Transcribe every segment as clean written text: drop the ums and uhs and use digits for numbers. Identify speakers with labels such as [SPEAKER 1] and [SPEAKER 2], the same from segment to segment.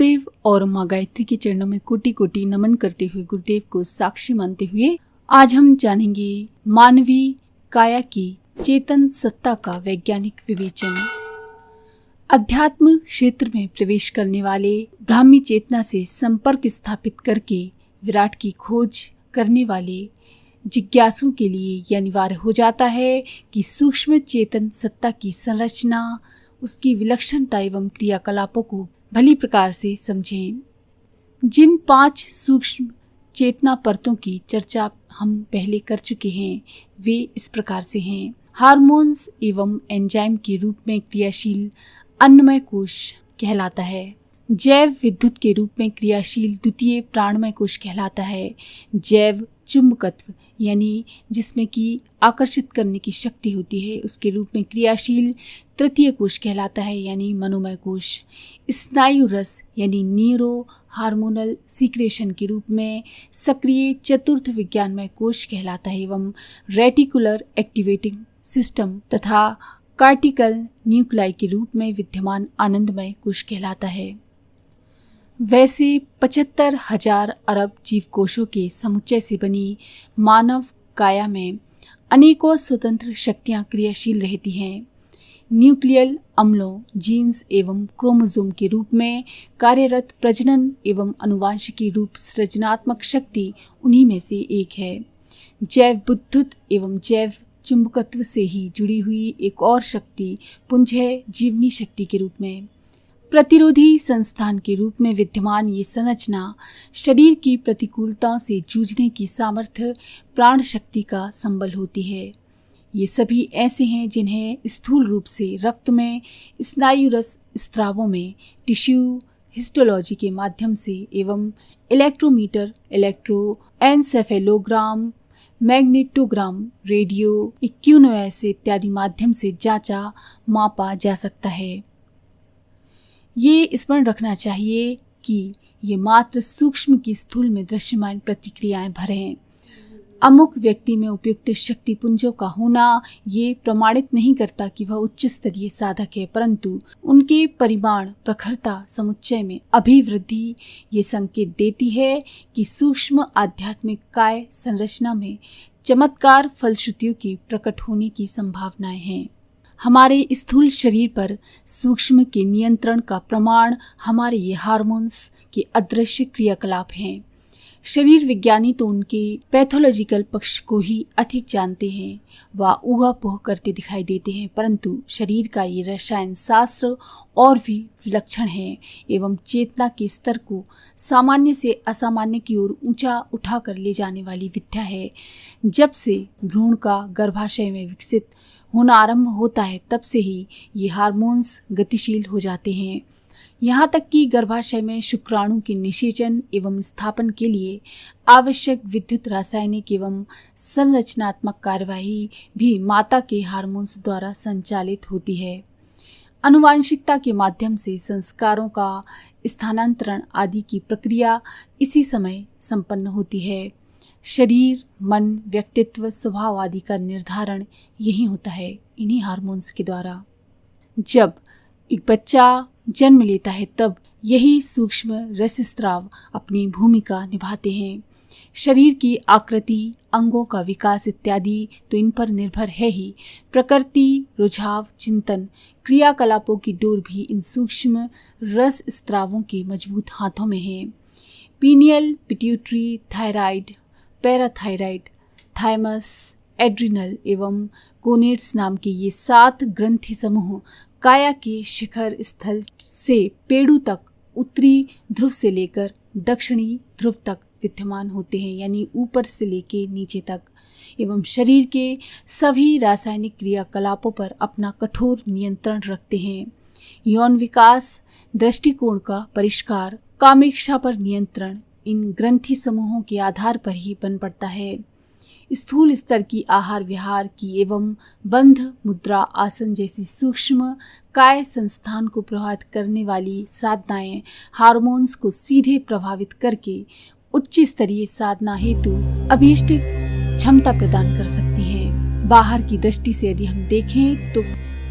[SPEAKER 1] गुरुदेव और माँ गायत्री के चरणों में कोटि कोटि नमन करते हुए, गुरुदेव को साक्षी मानते हुए आज हम जानेंगे मानवीय काया की चेतन सत्ता का वैज्ञानिक विवेचन। अध्यात्म क्षेत्र में प्रवेश करने वाले ब्राह्मी चेतना से संपर्क स्थापित करके विराट की खोज करने वाले जिज्ञासुओं के लिए यह अनिवार्य हो जाता है कि सूक्ष्म चेतन सत्ता की संरचना, उसकी विलक्षणता एवं क्रियाकलापों को भली प्रकार से समझें। जिन 5 सूक्ष्म चेतना परतों की चर्चा हम पहले कर चुके हैं वे इस प्रकार से हैं। हार्मोन्स एवं एंजाइम के रूप में क्रियाशील अन्नमय कोश कहलाता है। जैव विद्युत के रूप में क्रियाशील द्वितीय प्राणमय कोश कहलाता है। जैव चुंबकत्व यानी जिसमें कि आकर्षित करने की शक्ति होती है, उसके रूप में क्रियाशील तृतीय कोश कहलाता है यानी मनोमय कोश। स्नायु रस यानी न्यूरो हार्मोनल सीक्रेशन के रूप में सक्रिय चतुर्थ विज्ञानमय कोश कहलाता है एवं रेटिकुलर एक्टिवेटिंग सिस्टम तथा कार्टिकल न्यूक्लाई के रूप में विद्यमान आनंदमय कोश कहलाता है। वैसे 75,000 अरब जीवकोशों के समुच्चय से बनी मानव काया में अनेकों स्वतंत्र शक्तियां क्रियाशील रहती हैं। न्यूक्लियल अम्लों, जीन्स एवं क्रोमोसोम के रूप में कार्यरत प्रजनन एवं अनुवांशिकी रूप सृजनात्मक शक्ति उन्हीं में से एक है। जैव विद्युत एवं जैव चुंबकत्व से ही जुड़ी हुई एक और शक्ति पुंज है जीवनी शक्ति के रूप में। प्रतिरोधी संस्थान के रूप में विद्यमान ये संरचना शरीर की प्रतिकूलताओं से जूझने की सामर्थ्य प्राण शक्ति का संबल होती है। ये सभी ऐसे हैं जिन्हें स्थूल रूप से रक्त में, स्नायु रस स्त्रावों में, टिश्यू हिस्टोलॉजी के माध्यम से एवं इलेक्ट्रोमीटर, इलेक्ट्रोएन्सेफेलोग्राम, मैग्नेटोग्राम, रेडियो इक्यूनोएस इत्यादि माध्यम से जांचा मापा जा सकता है। ये स्मरण रखना चाहिए कि ये मात्र सूक्ष्म की स्थूल में दृश्यमान प्रतिक्रियाएं भर हैं। अमुक व्यक्ति में उपयुक्त शक्ति पुंजों का होना ये प्रमाणित नहीं करता कि वह उच्च स्तरीय साधक है, परंतु उनके परिमाण प्रखरता समुच्चय में अभिवृद्धि ये संकेत देती है कि सूक्ष्म आध्यात्मिक काय संरचना में चमत्कार फलश्रुतियों की प्रकट होने की संभावनाएं हैं। हमारे स्थूल शरीर पर सूक्ष्म के नियंत्रण का प्रमाण हमारे ये हार्मोन्स के अदृश्य क्रियाकलाप हैं। शरीर विज्ञानी तो उनके पैथोलॉजिकल पक्ष को ही अधिक जानते हैं व ऊहापोह करते दिखाई देते हैं, परंतु शरीर का ये रसायन शास्त्र और भी विलक्षण है एवं चेतना के स्तर को सामान्य से असामान्य की ओर ऊंचा उठाकर ले जाने वाली विद्या है। जब से भ्रूण का गर्भाशय में विकसित होना आरंभ होता है तब से ही ये हार्मोन्स गतिशील हो जाते हैं। यहाँ तक कि गर्भाशय में शुक्राणु के निषेचन एवं स्थापन के लिए आवश्यक विद्युत, रासायनिक एवं संरचनात्मक कार्यवाही भी माता के हार्मोन्स द्वारा संचालित होती है। आनुवांशिकता के माध्यम से संस्कारों का स्थानांतरण आदि की प्रक्रिया इसी समय संपन्न होती है। शरीर, मन, व्यक्तित्व, स्वभाव आदि का निर्धारण यही होता है इन्हीं हार्मोन्स के द्वारा। जब एक बच्चा जन्म लेता है तब यही सूक्ष्म रसस्त्राव अपनी भूमिका निभाते हैं। शरीर की आकृति, अंगों का विकास इत्यादि तो इन पर निर्भर है ही। प्रकृति, रुझाव, चिंतन, क्रियाकलापों की डोर भी इन सूक्ष्म रस स्त्रावों के मजबूत हाथों में है। Pineal, pituitary, thyroid, parathyroid, thymus, adrenal एवं गोनेड्स नाम के ये 7 ग्रंथि समूह काया के शिखर स्थल से पेड़ू तक, उत्तरी ध्रुव से लेकर दक्षिणी ध्रुव तक विद्यमान होते हैं, यानी ऊपर से लेकर नीचे तक, एवं शरीर के सभी रासायनिक क्रियाकलापों पर अपना कठोर नियंत्रण रखते हैं। यौन विकास, दृष्टिकोण का परिष्कार, कामेक्षा पर नियंत्रण इन ग्रंथि समूहों के आधार पर ही बन पड़ता है। स्थूल स्तर की आहार विहार की एवं बंध, मुद्रा, आसन जैसी सूक्ष्म काय संस्थान को प्रभावित करने वाली साधनाएं हार्मोन्स को सीधे प्रभावित करके उच्च स्तरीय साधना हेतु अभीष्ट क्षमता प्रदान कर सकती हैं। बाहर की दृष्टि से यदि हम देखें तो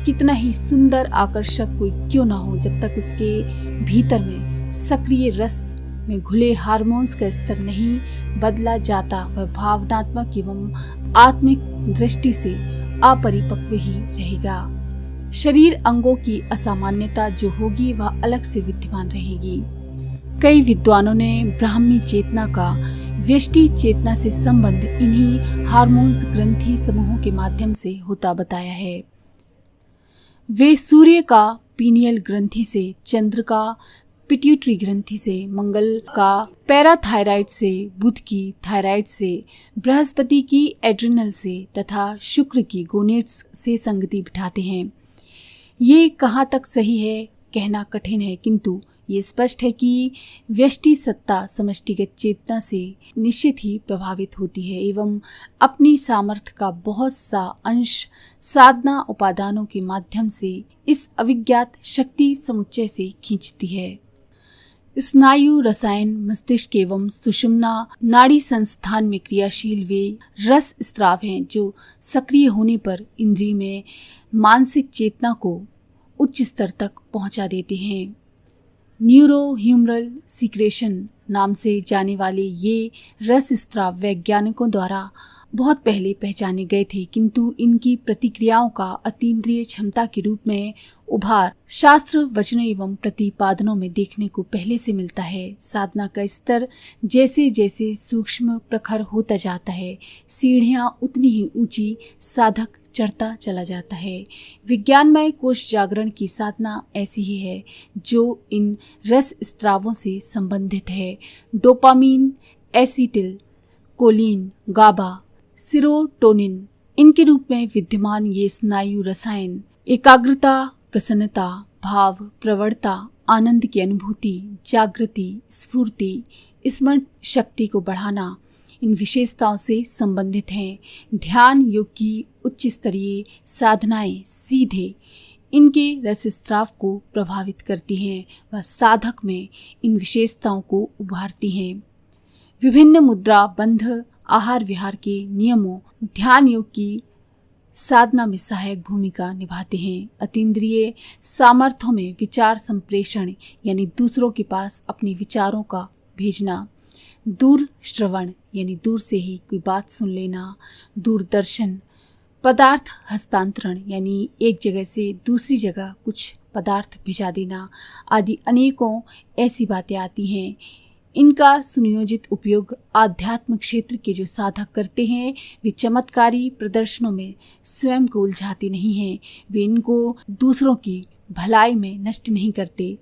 [SPEAKER 1] कितना ही सुंदर, आकर्षक कोई क्यों ना हो, जब तक उसके भीतर में सक्रिय रस में घुले हार्मोन्स का स्तर नहीं बदला जाता, वह भावनात्मक एवं आत्मिक दृष्टि से अपरिपक्व ही रहेगा। शरीर अंगों की असामान्यता जो होगी वह अलग से विद्यमान रहेगी। कई विद्वानों ने ब्राह्मी चेतना का व्यष्टि चेतना से संबंध इन्हीं हार्मोन्स ग्रंथि समूहों के माध्यम से होता बताया है। वे सूर्य का पीनियल ग्रंथि से, चंद्र का पिट्यूटरी ग्रंथि से, मंगल का पैराथायराइड से, बुध की थायराइड से, बृहस्पति की एड्रिनल से तथा शुक्र की गोनेड्स से संगति बिठाते हैं। ये कहाँ तक सही है कहना कठिन है, किंतु ये स्पष्ट है कि व्यष्टि सत्ता समष्टिगत चेतना से निश्चित ही प्रभावित होती है एवं अपनी सामर्थ्य का बहुत सा अंश साधना उपादानों के माध्यम से इस अविज्ञात शक्ति समुच्चय से खींचती है। स्नायु रसायन मस्तिष्क एवं सुषुम्ना नाड़ी संस्थान में क्रियाशील वे रस स्राव हैं जो सक्रिय होने पर इंद्रिय में मानसिक चेतना को उच्च स्तर तक पहुंचा देते हैं। न्यूरो ह्यूमरल सीक्रेशन नाम से जाने वाले ये रस स्राव वैज्ञानिकों द्वारा बहुत पहले पहचाने गए थे, किंतु इनकी प्रतिक्रियाओं का अतीन्द्रिय क्षमता के रूप में उभार शास्त्र वचनों एवं प्रतिपादनों में देखने को पहले से मिलता है। साधना का स्तर जैसे जैसे सूक्ष्म प्रखर होता जाता है, सीढ़ियां उतनी ही ऊंची साधक चढ़ता चला जाता है। विज्ञानमय कोश जागरण की साधना ऐसी ही है जो इन रस स्रावों से संबंधित है। डोपामीन, एसिटिल कोलिन, गाबा, सीरोटोनिन इनके रूप में विद्यमान ये स्नायु रसायन एकाग्रता, प्रसन्नता, भाव, प्रवणता, आनंद की अनुभूति, जागृति, स्फूर्ति, स्मरण शक्ति को बढ़ाना इन विशेषताओं से संबंधित हैं। ध्यान योग की उच्च स्तरीय साधनाएं सीधे इनके रसस्राव को प्रभावित करती हैं व साधक में इन विशेषताओं को उभारती हैं। विभिन्न मुद्रा, बंध, आहार विहार के नियमों ध्यान योग की साधना में सहायक भूमिका निभाते हैं। अतीन्द्रिय सामर्थ्यों में विचार संप्रेषण यानी दूसरों के पास अपने विचारों का भेजना, दूर श्रवण यानी दूर से ही कोई बात सुन लेना, दूरदर्शन, पदार्थ हस्तांतरण यानी एक जगह से दूसरी जगह कुछ पदार्थ भिजा देना आदि अनेकों ऐसी बातें आती हैं। इनका सुनियोजित उपयोग आध्यात्म क्षेत्र के जो साधक करते हैं वे चमत्कारी प्रदर्शनों में स्वयं को उलझाते नहीं हैं। वे इनको दूसरों की भलाई में नष्ट नहीं करते।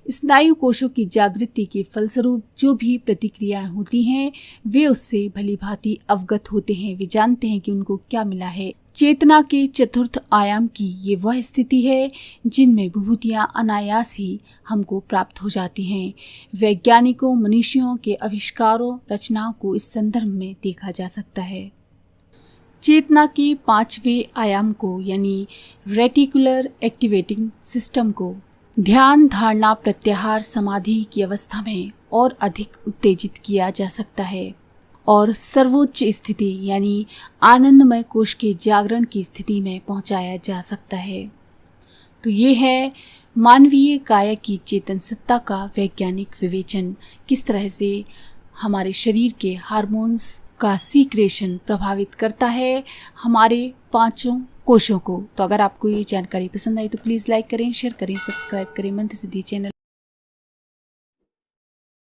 [SPEAKER 1] स्नायु कोशों की जागृति के फलस्वरूप जो भी प्रतिक्रियाएं होती हैं वे उससे भली भांति अवगत होते हैं। वे जानते हैं कि उनको क्या मिला है। चेतना के चतुर्थ आयाम की ये वह स्थिति है जिनमें विभूतियां अनायास ही हमको प्राप्त हो जाती हैं। वैज्ञानिकों, मनुष्यों के आविष्कारों, रचनाओं को इस संदर्भ में देखा जा सकता है। चेतना के पांचवें आयाम को यानी रेटिकुलर एक्टिवेटिंग सिस्टम को ध्यान, धारणा, प्रत्याहार, समाधि की अवस्था में और अधिक उत्तेजित किया जा सकता है और सर्वोच्च स्थिति यानी आनंदमय कोश के जागरण की स्थिति में पहुंचाया जा सकता है। तो ये है मानवीय काया की चेतन सत्ता का वैज्ञानिक विवेचन, किस तरह से हमारे शरीर के हार्मोन्स का सीक्रेशन प्रभावित करता है हमारे पांचों कोशों को। तो अगर आपको ये जानकारी पसंद आई तो प्लीज़ लाइक करें, शेयर करें, सब्सक्राइब करें मंत्र सिद्धि चैनल।